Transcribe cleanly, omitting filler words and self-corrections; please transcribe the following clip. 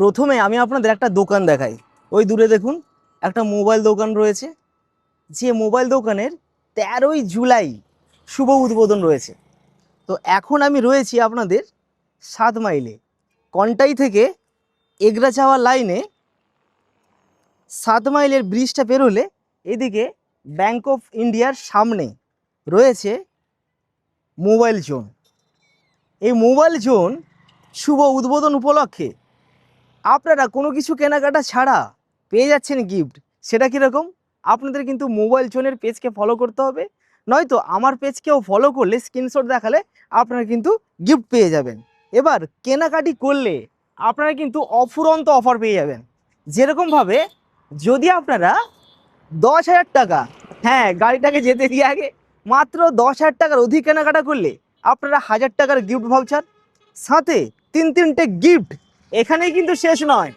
প্রথমে আমি আপনাদের একটা দোকান দেখাই। ওই দূরে দেখুন একটা মোবাইল দোকান রয়েছে, যে মোবাইল দোকানের 13ই জুলাই শুভ উদ্বোধন রয়েছে। তো এখন আমি রয়েছি আপনাদের 7 মাইলে, কন্টাই থেকে এগরা যাওয়ার লাইনে 7 মাইলের ব্রিজটা পেরোলে এদিকে ব্যাংক অফ ইন্ডিয়ার সামনে রয়েছে মোবাইল জোন। এই মোবাইল জোন শুভ উদ্বোধন উপলক্ষে আপনারা কোনো কিছু কেনাকাটা ছাড়া পেয়ে যাচ্ছেন গিফট। সেটা কীরকম? আপনাদের কিন্তু মোবাইল জোনের পেজকে ফলো করতে হবে, নয়তো আমার পেজকেও ফলো করলে স্ক্রিনশট দেখালে আপনারা কিন্তু গিফট পেয়ে যাবেন। এবার কেনাকাটি করলে আপনারা কিন্তু অফুরন্ত অফার পেয়ে যাবেন। যেরকমভাবে যদি আপনারা 10,000 টাকা, হ্যাঁ গাড়িটাকে যেতে দিয়ে আগে, মাত্র 10,000 টাকার অধিক কেনাকাটা করলে আপনারা 1,000 টাকার গিফট ভাউচার, সাথে তিনটে গিফট। এখানেই কিন্তু শেষ নয়,